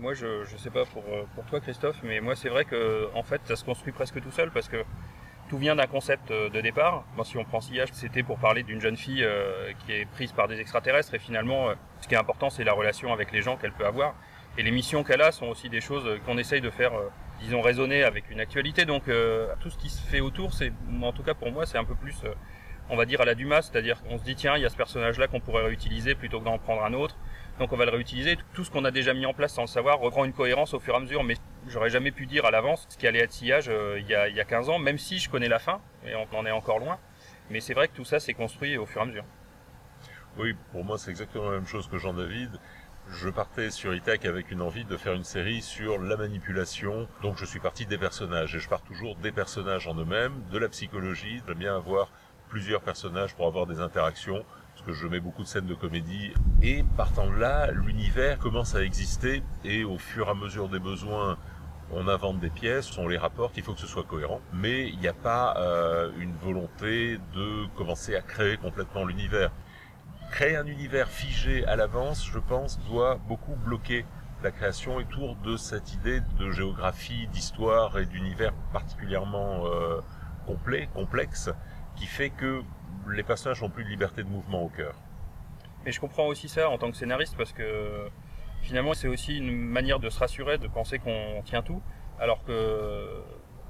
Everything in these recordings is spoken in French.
Moi, je sais pas pour toi, Christophe, mais moi, c'est vrai que en fait, ça se construit presque tout seul parce que tout vient d'un concept de départ. Bon, si on prend Sillage, c'était pour parler d'une jeune fille qui est prise par des extraterrestres et finalement, ce qui est important, c'est la relation avec les gens qu'elle peut avoir. Et les missions qu'elle a sont aussi des choses qu'on essaye de faire, disons, résonner avec une actualité. Donc, tout ce qui se fait autour, c'est, en tout cas pour moi, c'est un peu plus, on va dire, à la Dumas, c'est-à-dire qu'on se dit, tiens, il y a ce personnage-là qu'on pourrait réutiliser plutôt que d'en prendre un autre. Donc on va le réutiliser. Tout ce qu'on a déjà mis en place sans le savoir reprend une cohérence au fur et à mesure. Mais j'aurais jamais pu dire à l'avance ce qui allait être Sillage il y a 15 ans, même si je connais la fin, et on en est encore loin. Mais c'est vrai que tout ça s'est construit au fur et à mesure. Oui, pour moi c'est exactement la même chose que Jean-David. Je partais sur Ithac avec une envie de faire une série sur la manipulation, donc je suis parti des personnages, et je pars toujours des personnages en eux-mêmes, de la psychologie. J'aime bien avoir plusieurs personnages pour avoir des interactions, parce que je mets beaucoup de scènes de comédie, et partant de là, l'univers commence à exister, et au fur et à mesure des besoins, on invente des pièces, on les rapporte, il faut que ce soit cohérent, mais il n'y a pas une volonté de commencer à créer complètement l'univers. Créer un univers figé à l'avance, je pense, doit beaucoup bloquer la création autour de cette idée de géographie, d'histoire et d'univers particulièrement complexe, qui fait que les personnages n'ont plus de liberté de mouvement au cœur. Mais je comprends aussi ça en tant que scénariste parce que finalement c'est aussi une manière de se rassurer, de penser qu'on tient tout, alors que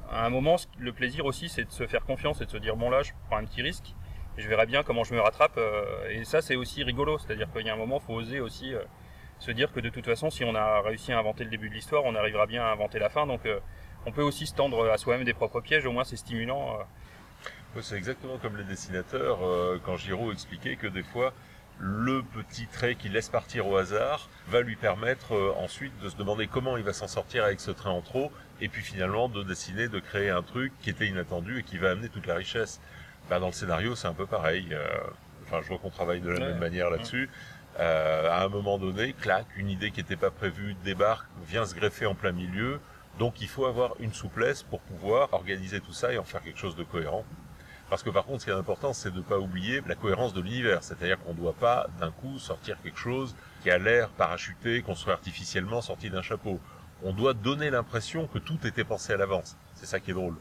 à un moment le plaisir aussi c'est de se faire confiance et de se dire bon là je prends un petit risque et je verrai bien comment je me rattrape et ça c'est aussi rigolo, c'est-à-dire qu'il y a un moment faut oser aussi se dire que de toute façon si on a réussi à inventer le début de l'histoire on arrivera bien à inventer la fin, donc on peut aussi se tendre à soi-même des propres pièges, au moins c'est stimulant. C'est exactement comme les dessinateurs, quand Giraud expliquait que des fois, le petit trait qu'il laisse partir au hasard va lui permettre ensuite de se demander comment il va s'en sortir avec ce trait en trop, et puis finalement de dessiner, de créer un truc qui était inattendu et qui va amener toute la richesse. Bah, dans le scénario, c'est un peu pareil. Enfin, je vois qu'on travaille de la même manière là-dessus. À un moment donné, clac, une idée qui n'était pas prévue débarque, vient se greffer en plein milieu. Donc il faut avoir une souplesse pour pouvoir organiser tout ça et en faire quelque chose de cohérent. Parce que par contre, ce qui est important, c'est de ne pas oublier la cohérence de l'univers. C'est-à-dire qu'on ne doit pas, d'un coup, sortir quelque chose qui a l'air parachuté, construit artificiellement, sorti d'un chapeau. On doit donner l'impression que tout était pensé à l'avance. C'est ça qui est drôle.